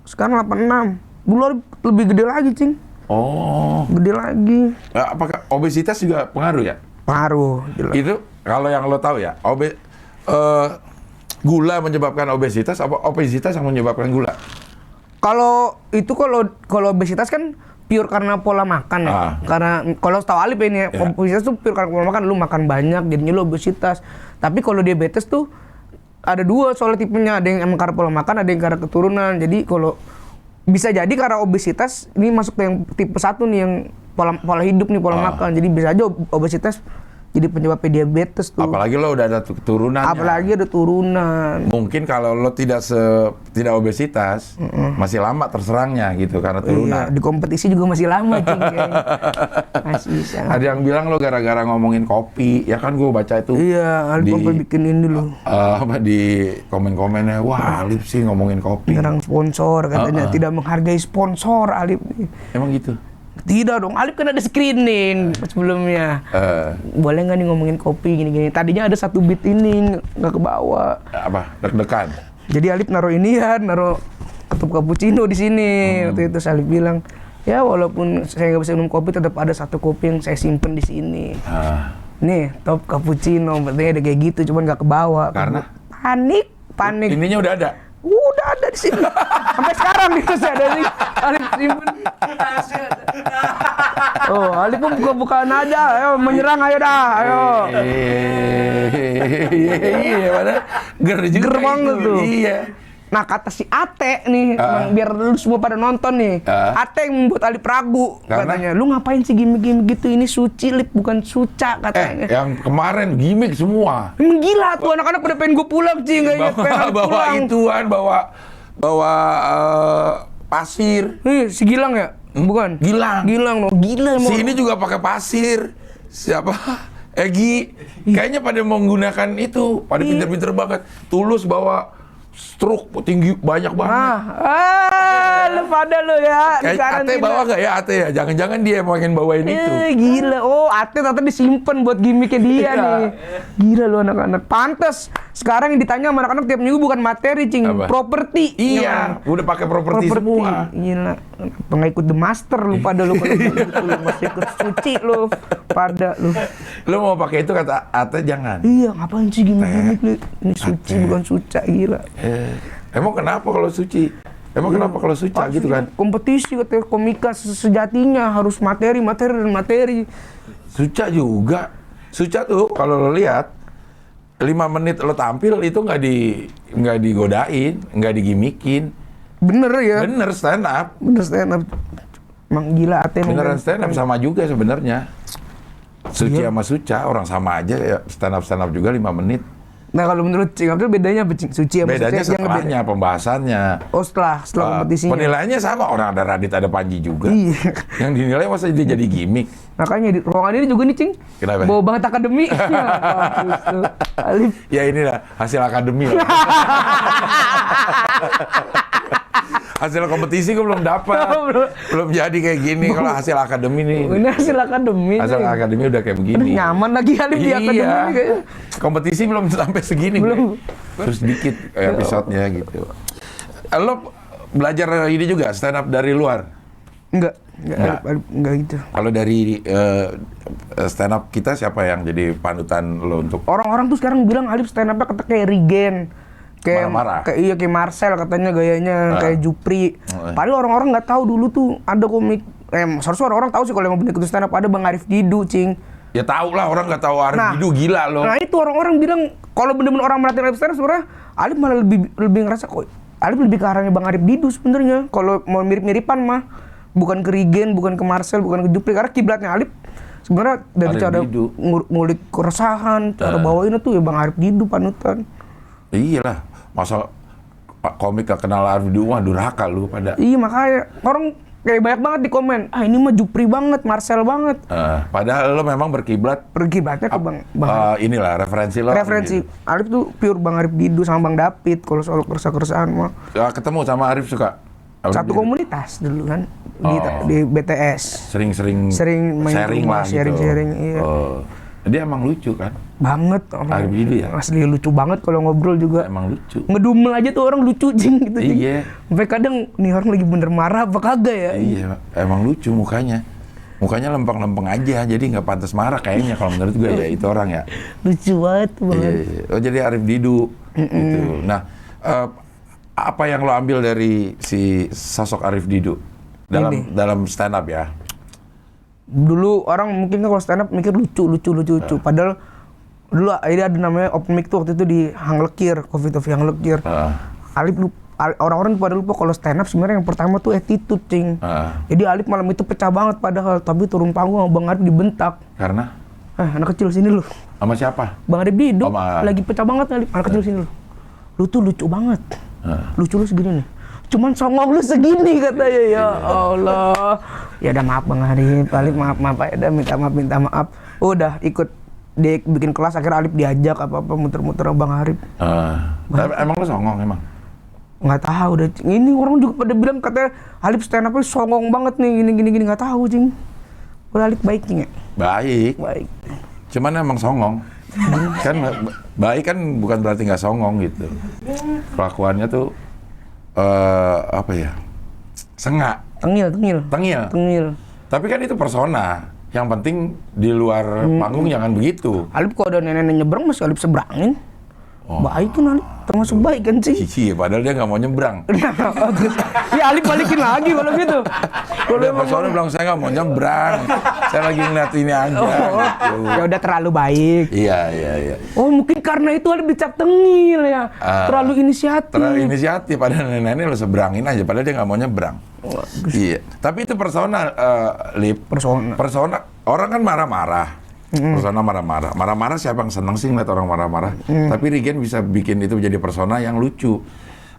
sekarang 86. Dulu Alip lebih gede lagi, Cing. Oh. Gede lagi. Nah, apakah obesitas juga pengaruh ya? Pengaruh, jelas. Itu kalau yang lo tahu ya, gula menyebabkan obesitas, apa obesitas yang menyebabkan gula? Kalau obesitas kan pure karena pola makan ya. Karena kalau setahu Alip ini obesitas tuh pure karena pola makan, lu makan banyak jadinya lu obesitas. Tapi kalau diabetes tuh ada dua soal tipenya, ada yang emang karena pola makan, ada yang karena keturunan. Jadi kalau bisa jadi karena obesitas ini masuk ke yang tipe 1 nih yang pola hidup nih, pola makan. Jadi bisa aja obesitas jadi penyebab diabetes tuh. Apalagi lo udah ada turunannya. Apalagi ada turunan. Mungkin kalau lo tidak obesitas, masih lama terserangnya gitu karena turunan. Iya, di kompetisi juga masih lama, Cing. Masih bisa. Ada yang bilang lo gara-gara ngomongin kopi, ya kan gue baca itu. Iya, Alip sampai bikin ini dulu. Di komen-komennya, wah Alip sih ngomongin kopi. Nyerang sponsor katanya, tidak menghargai sponsor Alip. Emang gitu? Tidak dong, Alip kan ada screening sebelumnya. Boleh nggak nih ngomongin kopi gini-gini. Tadinya ada 1 bit ini, nggak kebawa. Apa? Deg-degan? Jadi Alip naruh ini ya, naruh ketup cappuccino di sini. Waktu itu Alip bilang, ya walaupun saya nggak bisa minum kopi, tetap ada 1 kopi yang saya simpen di sini. Nih, top cappuccino, berarti ada kayak gitu, cuman nggak kebawa. Karena? Panik. Ininya udah ada? Udah ada di sini. Sampai sekarang nih masih ada nih. Alip simpen. Oh, Alip pun buka-bukaan aja. Ayo menyerang ayo dah. Ayo. Iya, mana? Ger banget tuh. Iya. Nah, kata si Ate nih, biar lu semua pada nonton nih. Ate yang membuat Alip ragu. Katanya, lu ngapain sih gimmick-gimmick gitu? Ini suci, Lip, bukan suca katanya. Yang kemarin gimmick semua. Emang gila tuh, anak-anak pada pengen gue pulang, Cing. Bawa pasir. Si Gilang ya? Bukan? Gilang Gila. Si ini juga pakai pasir. Siapa? Egi. Kayaknya pada menggunakan itu. Pada pinter-pinter banget. Tulus bawa stroke tinggi banyak banget. Lu pada lu ya. Kayak Ate bawa gak ya Ate ya? Jangan-jangan dia yang pengen bawain itu. Gila. Oh, Ate ternyata disimpan buat gimmicknya dia nih. Gila lu anak-anak. Pantes. Sekarang yang ditanya sama anak-anak tiap minggu bukan materi, Cing. Properti. Iya. Udah pakai properti semua. Gila. Pengikut The Master lu pada lu. Kalau gitu lu masih ikut suci lu. Pada lu. Lu mau pakai itu kata Ate jangan. Iya, ngapain sih gimmick lu? Ini suci bukan suca, gila. Emang kenapa kalau suci? Kenapa kalau suca gitu kan? Kompetisi katanya komika sejatinya harus materi. Suca juga. Suca tuh kalau lo lihat 5 menit lo tampil itu nggak digodain, nggak digimikin. Bener ya? Bener stand up. Emang gila Ate. Beneran stand up sama juga sebenarnya. Suci sama suca orang sama aja ya, stand up juga 5 menit. Nah kalau menurut Cing Abdul bedanya apa, Cing? Suci sama bedanya suci setelahnya, pembahasannya. Oh setelah kompetisinya. Penilaiannya sama, orang ada Radit ada Panji juga. Iya. Yang dinilai masa dia jadi gimmick. Makanya di ruangan ini juga nih, Cing. Kenapa? Bawa banget akademi. Bagus tuh. Alif. Ya inilah hasil akademi lah. Hasil kompetisi gue belum dapat. Belum jadi kayak gini. Kalau hasil akademi nih. Ini hasil akademi. Hasil nih. akademi udah kayak begini. Nyaman lagi Alif di akademi nih kayaknya. Kompetisi belum sampai segini. Belum. Terus dikit episodenya gitu. Lo belajar ini juga stand up dari luar? Enggak gitu. Kalau dari stand up kita siapa yang jadi panutan lo untuk? Orang-orang tuh sekarang bilang Alif stand up-nya kata kayak Regen. Kayak Marah-marah. kayak Marcel katanya gayanya, kayak Jupri. Padahal orang-orang nggak tahu dulu tuh ada komik. Seharusnya orang-orang tahu sih kalau yang bener ikut stand up ada Bang Arif Didu, Cing. Ya tahu lah, orang nggak tahu Arif Didu, gila lo. Nah itu orang-orang bilang kalau bener-bener orang melatih Alif stand up sebenarnya Alif malah lebih ngerasa kok Alif lebih ke arahnya Bang Arif Didu sebenarnya. Kalau mau mirip-miripan mah bukan ke Regen, bukan ke Marcel, bukan ke Jupri, karena kiblatnya Alif sebenarnya dari Arif cara Didu. ngulik keresahan, cara bawain itu ya Bang Arif Didu panutan. Iyalah, masa komik gak kenal Arif Didu, wah durhaka lu pada. Iya makanya orang kayak banyak banget di komen, ini mah Jupri banget, Marcel banget. Padahal lo memang berkiblat. Berkiblatnya ke Bang inilah referensi lo. referensi Arif tuh pure Bang Arif Didu sama Bang David kalau soal keresahan mah. Ya, ketemu sama Arif suka. Arif Satu Didu. komunitas dulu kan di BTS. Sering main sharing rumah, lah gitu. sharing, iya. Dia emang lucu kan? Banget Arif Didu ya? Asli lucu banget kalau ngobrol juga. Emang lucu. Ngedumel aja tuh orang lucu Cing gitu. Cing. Iya. Sampai kadang nih orang lagi bener marah apa kagak ya? Iya, emang lucu mukanya. Mukanya lempeng-lempeng aja, jadi nggak pantas marah kayaknya kalau menurut gue ya itu orang ya. Lucu banget banget. Iya. Oh jadi Arif Didu gitu. Nah, apa yang lo ambil dari si sosok Arif Didu dalam stand up ya? Dulu orang mungkin kan kalau stand up mikir lucu. Padahal dulu ada namanya open mic tuh waktu itu di Hang Lekir, Coffee to Hang Lekir. Alif orang-orang pada lupa kalau stand up sebenarnya yang pertama tuh attitude, Cing. Jadi Alif malam itu pecah banget padahal, tapi turun panggung sama Bang Arif dibentak. Karena? Anak kecil sini lu. Sama siapa? Bang Arif Didu lagi pecah banget Alif. Anak kecil sini lu. Lu tuh lucu banget. Lucu lu segini nih. Cuman songong lu segini katanya, ya Allah. Ya udah maaf Bang Arif, Alif maaf ya udah minta maaf. Udah ikut dia bikin kelas akhirnya Alif diajak apa-apa muter-muter sama Bang Arif. Emang lu songong emang? Nggak tahu udah. Ini orang juga pada bilang katanya Alif stand up-nya songong banget nih gini nggak tahu, Cing. Udah Alif baik Cing ya? Baik. Cuman emang songong. Kan baik kan bukan berarti nggak songong gitu. Kelakuannya tuh apa ya? Sengak. Tengil. Tapi kan itu persona. Yang penting di luar panggung jangan begitu. Alif kalau ada nenek-nenek nyebrang masih Alif seberangin. Baik kan Alif, termasuk baik kan sih? Iya, padahal dia nggak mau nyebrang. Ya Alif balikin lagi kalau gitu. Kalau persona bilang saya nggak mau nyebrang, saya lagi ngeliat ini aja. Gitu. Ya udah terlalu baik. Iya. Oh mungkin karena itu Alif dicap tengil ya, terlalu inisiatif. Padahal nenek-nenek lo seberangin aja, padahal dia nggak mau nyebrang. Iya, tapi itu persona, Lip. Persona, orang kan marah-marah. Persona marah-marah siapa yang seneng sih ngeliat orang marah-marah? Tapi Regen bisa bikin itu menjadi persona yang lucu.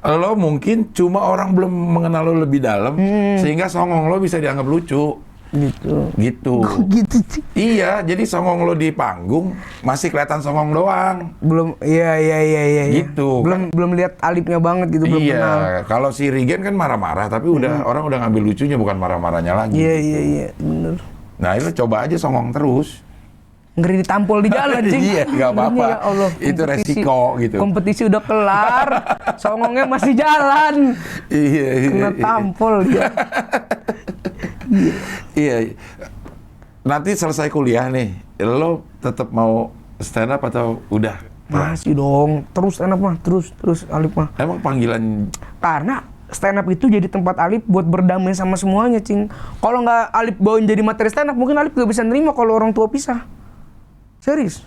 Lo mungkin cuma orang belum mengenal lo lebih dalam, sehingga songong lo bisa dianggap lucu. Gitu. Iya, jadi songong lo di panggung masih kelihatan songong doang. Belum, iya. Gitu. Belum lihat Alifnya banget gitu, belum kenal. Iya, kalau si Regen kan marah-marah, tapi orang udah ngambil lucunya, bukan marah-marahnya lagi. Iya, bener. Nah itu coba aja songong terus. Ngeri ditampol di jalan, Cing. Iya, nggak apa-apa. Ya Allah, itu resiko gitu. Kompetisi udah kelar, songongnya masih jalan. Iya. Kena tampol dia. Iya. Nanti selesai kuliah nih, lo tetap mau stand up atau udah? Masih dong, terus stand up mah, terus Alif mah. Emang panggilan? Karena stand up itu jadi tempat Alif buat berdamai sama semuanya, Cing. Kalau nggak Alif bawain jadi materi stand up, mungkin Alif gak bisa nerima kalau orang tua pisah. Serius.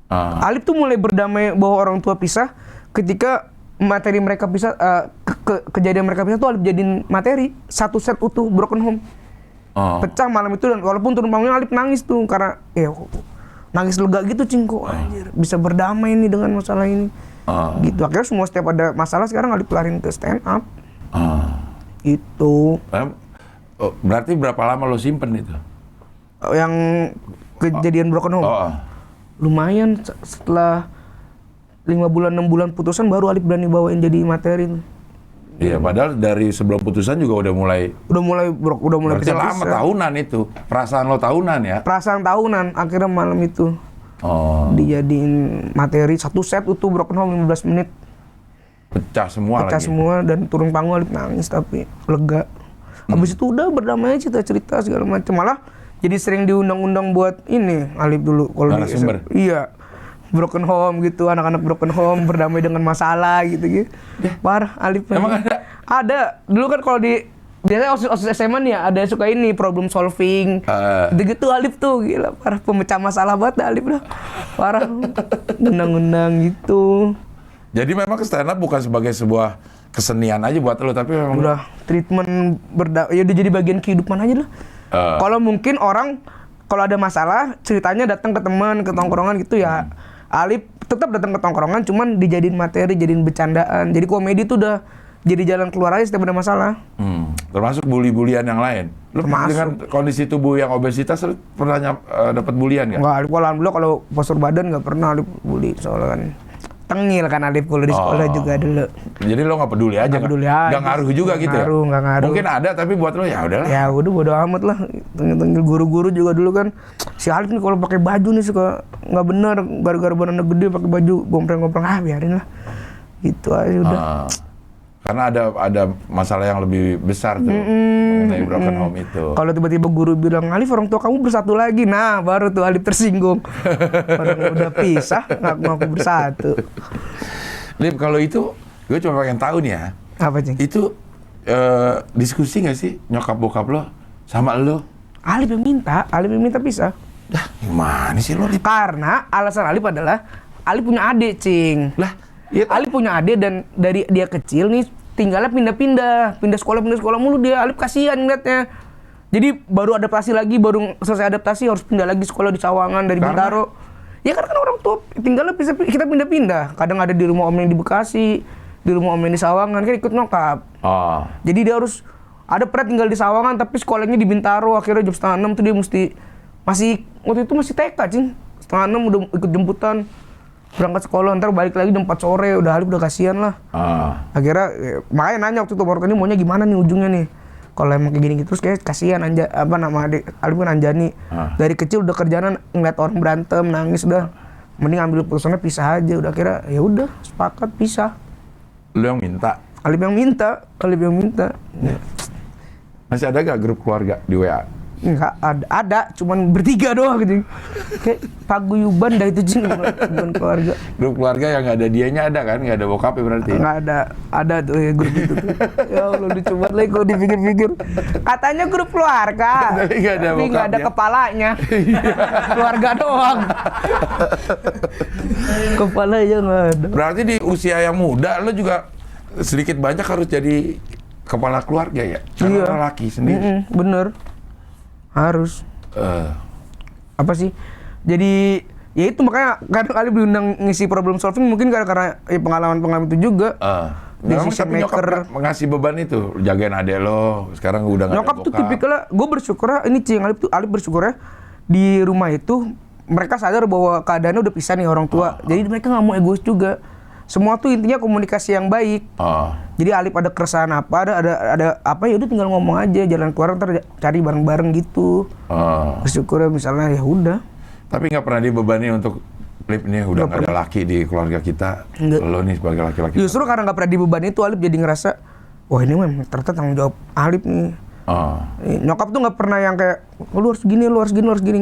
Alif tuh mulai berdamai bahwa orang tua pisah ketika materi mereka pisah, kejadian mereka pisah tuh Alif jadiin materi satu set utuh Broken Home. Pecah malam itu, dan walaupun turun panggungnya Alif nangis tuh karena nangis lega gitu, Cing, kok anjir bisa berdamai nih dengan masalah ini. Gitu. Akhirnya setiap ada masalah sekarang Alif lariin ke stand up. Itu. Berarti berapa lama lo simpen itu? yang kejadian broken home. Lumayan setelah 5 bulan 6 bulan putusan baru Alif berani bawain jadi materi. Iya, padahal dari sebelum putusan juga udah mulai berarti lama tahunan itu. Perasaan lo tahunan ya? Perasaan tahunan, akhirnya malam itu. Dijadiin materi satu set utuh broken home 15 menit. Pecah semua dan turun panggung Alif nangis tapi lega. Habis itu udah berdamai cerita segala macam. Malah jadi sering diundang-undang buat ini Alif dulu kalau di iya. Broken home gitu, anak-anak broken home berdamai dengan masalah gitu. Parah Alif. Emang ada? Ada. Dulu kan kalau di biasanya OSIS SMA nih ya, ada suka ini problem solving. Gitu Alif tuh gila, parah pemecah masalah banget Alif dah. Parah. Undang-undang gitu. Jadi memang stand up bukan sebagai sebuah kesenian aja buat lo, tapi memang udah treatment ya udah jadi bagian kehidupan aja lah. Kalau mungkin orang kalau ada masalah ceritanya datang ke teman, ke tongkrongan gitu ya. Alif tetap datang ke tongkrongan, cuman dijadiin materi, jadiin bercandaan. Jadi komedi tuh udah jadi jalan keluar aja setiap ada masalah. Termasuk bully-bulian yang lain. Lu dengan kondisi tubuh yang obesitas pernah dapat bulian nggak? Nggak, Alif alhamdulillah kalau postur badan nggak pernah Alif bully soalnya kan. Tengil kan Alif kalau di sekolah juga dulu. Jadi lo nggak peduli aja? Nggak peduli aja. Nggak ngaruh juga gitu ya? Nggak ngaruh. Mungkin ada tapi buat lo ya udahlah. Ya udah bodo amat lah. Tengil guru-guru juga dulu kan. Si Alif nih kalau pakai baju nih suka nggak benar. Gara-gara badannya gede pakai baju gompreng-gompreng biarin lah. Gitu aja udah. Karena ada masalah yang lebih besar tuh mengenai broken home itu. Kalau tiba-tiba guru bilang, Alif orang tua kamu bersatu lagi, nah baru tuh Alif tersinggung. Orang udah pisah, ngaku bersatu. Lip, kalau itu, gue cuma pengen tahu nih ya. Apa Cing? Itu diskusi nggak sih nyokap bokap lo sama lo? Alif yang minta pisah. Dah, gimana sih lo, Lip? Karena alasan Alif adalah, Alif punya adik, Cing. Lah, iya, Alif punya adik dan dari dia kecil nih tinggalnya pindah sekolah mulu dia. Alif kasihan ngeliatnya. Jadi baru adaptasi lagi, baru selesai adaptasi harus pindah lagi sekolah di Sawangan dari Bintaro. Ya kan orang tua tinggalnya kita pindah-pindah. Kadang ada di rumah om yang di Bekasi, di rumah om yang di Sawangan kan ikut nyokap. Jadi dia harus ada pernah tinggal di Sawangan tapi sekolahnya di Bintaro. Akhirnya jam 5:30 tuh dia waktu itu masih TK, Cing. 5:30 udah ikut jemputan. Berangkat sekolah, ntar balik lagi jam 4 sore, udah Alif udah kasihan lah. Akhirnya, makanya nanya waktu itu, ini maunya gimana nih ujungnya nih? Kalau emang kayak gini gitu, terus kayak kasihan Alif kan Anjani. Dari kecil udah kerjaan ngeliat orang berantem, nangis udah. Mending ambil putusannya pisah aja, udah kira ya udah sepakat pisah. Lu yang minta? Alif yang minta. Masih ada gak grup keluarga di WA? Enggak, ada, cuman bertiga doang gitu. Kayak paguyuban dah itu Cing, bukan keluarga. Grup keluarga yang nggak ada dianya ada kan? Nggak ada bokapnya berarti? Nggak ada tuh ya, grup itu tuh. Ya Allah, dicoba lagi kalau dipikir-pikir. Katanya grup keluarga, tapi nggak ada kepalanya. Keluarga doang. Kepalanya nggak ada. Berarti di usia yang muda lo juga sedikit banyak harus jadi kepala keluarga ya? Karena laki sendiri. Bener. Harus. Apa sih? Jadi ya itu makanya kadang kali diundang ngisi problem solving mungkin karena pengalaman itu juga. Tapi nyokap ngasih beban itu jagain adek lo. Sekarang udah nggak ada nyokap tuh tipikalnya, gue bersyukur ini Cing, Alif bersyukur ya di rumah itu mereka sadar bahwa keadaannya udah pisah nih orang tua. Jadi mereka nggak mau egois juga. Semua tuh intinya komunikasi yang baik. Jadi Alif ada keresahan apa, ada apa ya udah tinggal ngomong aja, jalan keluar ntar cari bareng-bareng gitu. Bersyukur misalnya ya udah. Tapi nggak pernah dibebani untuk Lip nih udah nggak ada laki di keluarga kita. Lo nih sebagai laki-laki. Justru karena nggak pernah dibebani itu Alif jadi ngerasa, wah ini mah ternyata tanggung jawab Alif nih. Nyokap tuh nggak pernah yang kayak lu harus gini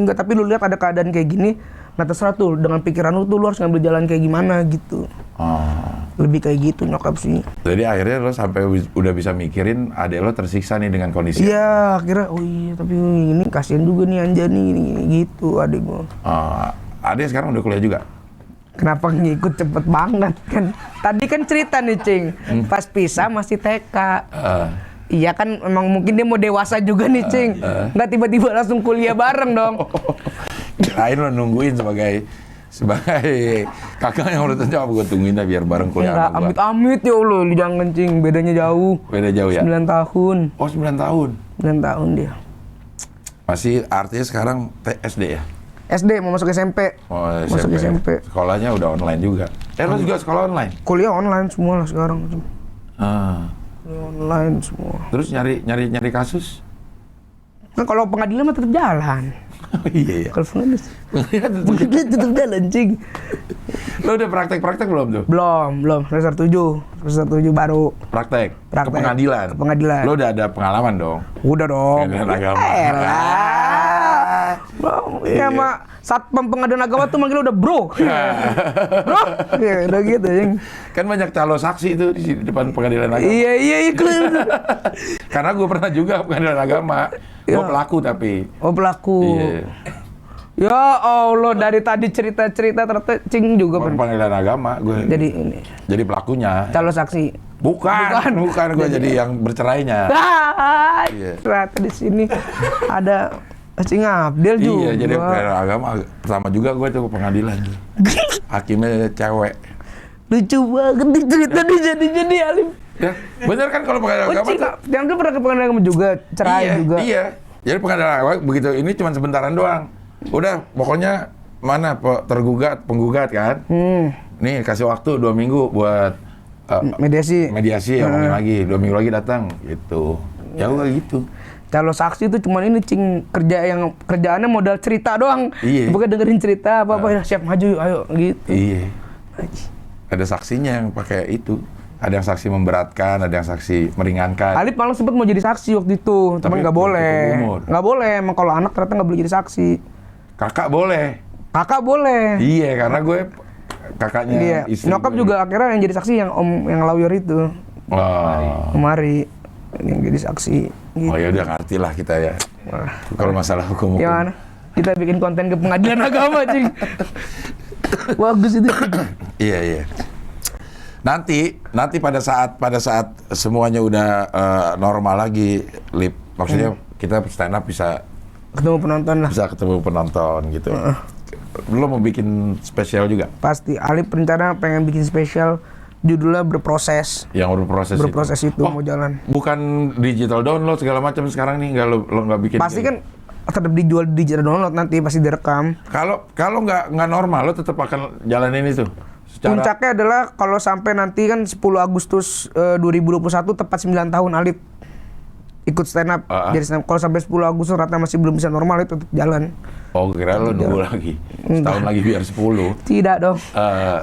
enggak, tapi lu lihat ada keadaan kayak gini. Nah terserah tuh, dengan pikiran lu tuh lu harus ngambil jalan kayak gimana gitu. Lebih kayak gitu nyokap sih. Jadi akhirnya lo sampai udah bisa mikirin adek lo tersiksa nih dengan kondisi. Iya, akhirnya oh iya tapi ini kasihan juga nih Anjani ini gitu adek gua. Adek sekarang udah kuliah juga? Kenapa ngikut cepet banget kan? Tadi kan cerita nih Cing, pas pisah masih TK. Iya kan memang mungkin dia mau dewasa juga nih Cing. Nggak tiba-tiba langsung kuliah bareng dong. Kirain lo nungguin sebagai kakak yang udah jawab, gue tungguin dah biar bareng kuliah sama gue. Amit-amit ya Allah, jangan Cing, bedanya jauh. Beda jauh ya? 9 tahun. Oh 9 tahun? 9 tahun dia. Masih artinya sekarang SD ya? SD mau masuk SMP. Oh, masuk SMP. Sekolahnya udah online juga. Lo juga sekolah online? Kuliah online semua lah sekarang. Kuliah online semua. Terus nyari kasus? Kan kalau pengadilan mah tetap jalan. Oh, iya. Kalau pengadilan tetap jalan, cing. Lo udah praktek belum tuh? Belum. Semester 7 baru. Praktek. Ke pengadilan. Lo udah ada pengalaman dong? Udah dong. Pengadilan agama. Iya, Mak. Satpam Pengadilan Agama tuh manggil udah bro. Bro. Ya, udah gitu, cing. Kan banyak calon saksi itu di depan pengadilan agama. Iya. Karena gue pernah juga pengadilan agama. Gue pelaku tapi. Oh, pelaku. Iya. Ya Allah, dari tadi cerita-cerita ternyata cing juga pengadilan agama gue. Jadi pelakunya. Calon saksi. Bukan gue jadi yang bercerainya. Iya. Ternyata di sini ada Cing Abdel juga. Iya, jadi pengadilan agama pertama juga gue tuh ke pengadilan. Hakimnya cewek. Lucu banget nih cerita jadi Alif. Ya, bener kan kalau pengadilan agama tuh. Yang tuh pernah ke pengadilan agama juga, cerai juga. Iya. Jadi pengadilan agama begitu ini cuma sebentaran doang. Udah, pokoknya mana tergugat, penggugat kan. Nih kasih waktu 2 minggu buat mediasi ngomongin lagi. 2 minggu lagi datang gitu. Ya udah gitu. Kalau saksi itu cuman ini cing kerjaannya modal cerita doang. Iya. Bukan dengerin cerita apa-apa ya siap maju ayo gitu. Iya. Ada saksinya yang pakai itu. Ada yang saksi memberatkan, ada yang saksi meringankan. Alif malah sempat mau jadi saksi waktu itu, tapi nggak boleh. Nggak boleh, emang kalau anak ternyata nggak boleh jadi saksi. Kakak boleh. Kakak boleh. Iya, karena gue kakaknya istri. Nyokap juga akhirnya yang jadi saksi yang yang lawyer itu. Kemari yang jadi saksi. Gitu. Oh ya udah ngerti lah kita ya. Kalau masalah hukum. Gimana? Kita bikin konten ke pengadilan agama, cing. Bagus itu. Iya. Nanti pada saat semuanya udah normal lagi, Lip. Maksudnya kita stand up bisa ketemu penonton lah. Bisa ketemu penonton gitu. Lo mau bikin spesial juga? Pasti. Alif rencana pengen bikin spesial. Judulnya berproses. Yang berproses itu mau jalan. Bukan digital download segala macam sekarang nih, lo nggak bikin. Pasti kan tetap dijual digital download nanti pasti direkam. Kalau nggak normal lo tetap akan jalanin itu. Puncaknya adalah kalau sampai nanti kan 10 Agustus 2021 tepat 9 tahun Alif ikut stand up. Jadi stand up. Kalau sampai 10 Agustus rata masih belum bisa normal itu tetap jalan. Oh, kira lo nunggu lagi. Setahun lagi biar 10. Tidak dong.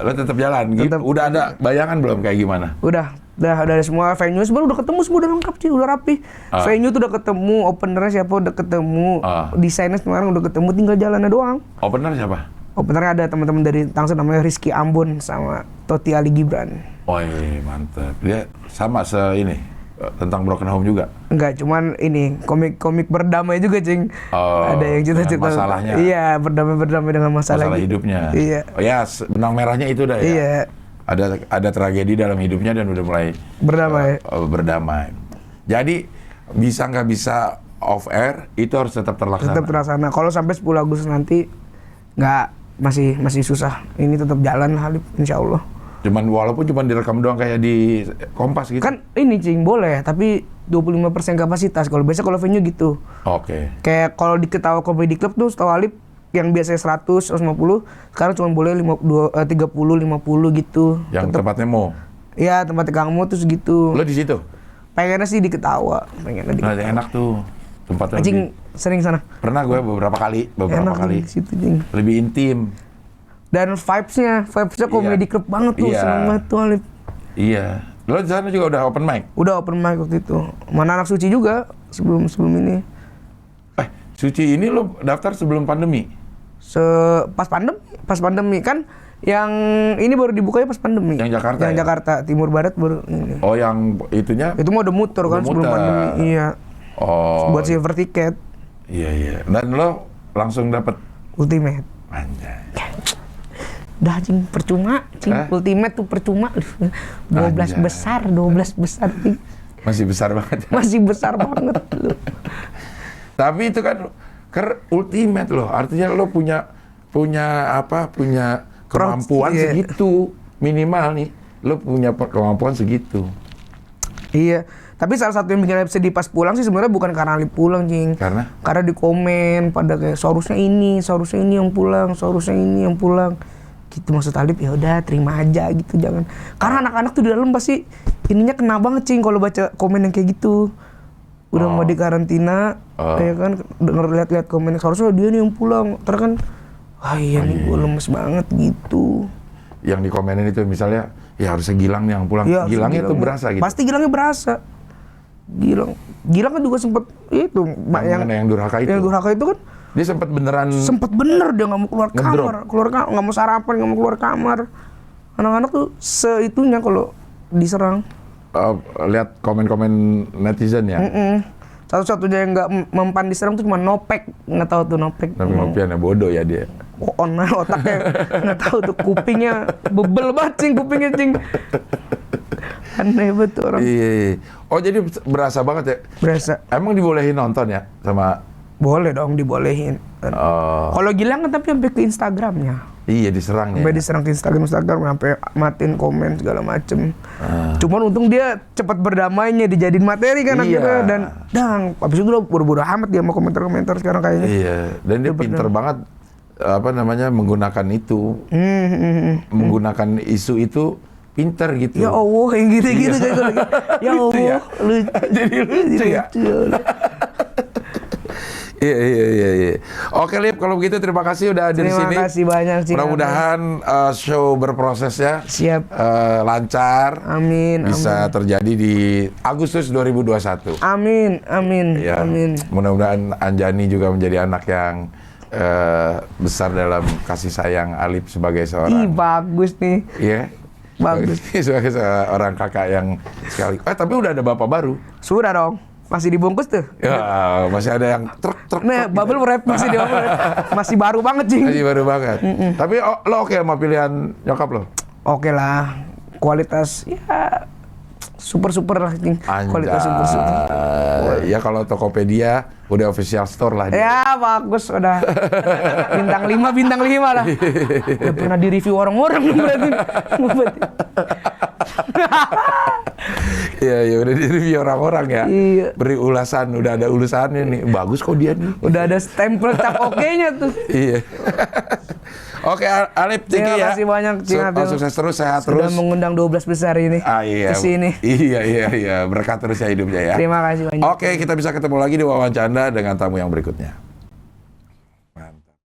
Lo tetap jalan. Tetep. Udah ada bayangan belum kayak gimana? Udah semua venue sebenarnya udah ketemu, semua udah lengkap sih, udah rapi. Venue tuh udah ketemu, openernya siapa udah ketemu, desainnya sekarang udah ketemu, tinggal jalannya doang. Opener siapa? Openernya ada teman-teman dari Tangsel namanya Rizky Ambon sama Toti Ali Gibran. Oh iya, mantap. Dia sama ini. Tentang broken home juga? Enggak, cuman ini komik berdamai juga, cing. Ada yang cerita-cerita masalahnya. Iya, berdamai dengan masalah hidupnya. Iya. Oh ya, benang merahnya itu dah ya. Iya. Ada tragedi dalam hidupnya dan udah mulai berdamai. Jadi bisa nggak bisa off air itu harus tetap terlaksana. Tetap terlaksana. Kalau sampai 10 Agustus nanti nggak masih susah. Ini tetap jalan Halif, insya Allah. Walaupun direkam doang kayak di Kompas gitu. Kan ini cing boleh, tapi 25% kapasitas. Kalau biasa kalau venue gitu. Oke. Kayak kalau di Ketawa Comedy Club tuh setahu Alif yang biasanya 100, 150, sekarang cuma boleh 30, 50 gitu. Yang tempatnya mau? Iya, tempatnya Kang Mo tuh segitu. Lo di situ? Pengennya sih di Ketawa. Enak tuh. Tempatnya cing sering sana. Pernah gue beberapa kali. Di situ, cing. Lebih intim. Dan vibes-nya comedy club banget tuh, seneng banget tuh Alif. Iya. Lo di sana juga udah open mic? Udah open mic waktu itu. Mana Anak Suci juga sebelum ini. Suci ini lo daftar sebelum pandemi? Pas pandemi kan yang ini baru dibukanya pas pandemi. Yang Jakarta. Yang Jakarta Timur Barat baru ini. Oh, yang itunya? Itu mah udah muter kan sebelum pandemi. Iya. Oh. Buat silver ticket. Iya. Dan lo langsung dapat Ultimate. Anjay. Udah cing percuma, Ultimate tuh percuma. 12 besar cing. Masih besar banget. Masih besar banget lu. Tapi itu kan ultimate loh. Artinya lo punya kemampuan segitu minimal nih. Lo punya kemampuan segitu. Iya. Tapi salah satu yang bikin Alip sedih pas pulang sih sebenarnya bukan karena Alip pulang, Cing. Karena? Karena di komen pada kayak seharusnya ini yang pulang, seharusnya ini yang pulang. Gitu maksud Alip, ya udah terima aja gitu, jangan. Karena anak-anak tuh di dalam pasti ininya kena banget, Cing, kalau baca komen yang kayak gitu. Udah mau di karantina, ya kan, denger lihat-lihat komen seharusnya dia nih yang pulang. Terus kan, iya nih gue lemes banget gitu. Yang dikomenin itu misalnya, ya harusnya Gilang nih yang pulang. Ya, Gilangnya tuh berasa gitu. Pasti Gilangnya berasa. Gilang kan juga sempet itu yang durhaka itu. Yang durhaka itu kan dia sempet beneran. Sempet bener dia nggak mau keluar kamar, nggak mau sarapan, nggak mau keluar kamar. Anak-anak tuh seitunya kalau diserang. Lihat komen-komen netizen ya. Satu-satunya yang nggak mempan diserang tuh cuma Nopek, nggak tahu tuh Nopek. Tapi Nopian ya bodoh ya dia. Otaknya nggak tahu tuh, kupingnya bebel banget, Cing, kupingnya, Cing. Aneh banget orang. Iya. Oh jadi berasa banget ya? Berasa. Emang dibolehin nonton ya sama? Boleh dong, dibolehin. Kalau Gilang kan tapi sampai ke Instagramnya. Iya diserang ya. Sampai diserang ke Instagram sampai matiin komen segala macem. Cuman untung dia cepat berdamainya, dijadiin materi kan akhirnya, dan habis itu udah buru-buru amat dia sama komentar-komentar sekarang kayaknya. Iya. Dan dia pinter banget menggunakan itu, menggunakan isu itu. Pinter gitu. Ya Allah, yang gitu-gitu kayak gitu. Ya Allah, lucu. Jadi lucu ya. Iya. Oke, Lip, kalau begitu terima kasih udah ada di sini. Terima kasih banyak, Cing. Mudah-mudahan show berproses ya. Siap. Lancar. Amin. Bisa terjadi di Agustus 2021. Amin. Ya, Amin. Mudah-mudahan Anjani juga menjadi anak yang besar dalam kasih sayang Alip sebagai seorang. Bagus nih. Iya. Bagus. Sebagai seorang kakak yang sekali. Tapi udah ada bapak baru. Sudah dong. Masih dibungkus tuh. Ya, masih ada yang truk. Nah, bubble wrap masih di masih baru banget, Cing. Masih baru banget. Tapi lo oke sama pilihan nyokap lo? Oke lah. Kualitas ya super lah, Cing. Kualitas super. Ya kalau Tokopedia udah official store lah dia. Ya bagus, udah bintang 5 lah. Udah pernah di review orang-orang berarti. Iya, udah di review orang-orang ya. Iya. Beri ulasan, udah ada ulasannya nih. Bagus kok dia nih. Udah ada stempel cap oke-nya tuh. Iya. Oke, Alip, tinggi ya. Terima kasih banyak, Cing Adil. Sukses terus, sehat Sudah terus. mengundang 12 besar ini. Iya. Ke sini. Iya. Berkat terus ya hidupnya ya. Terima kasih banyak. Oke, kita bisa ketemu lagi di wawancara dengan tamu yang berikutnya.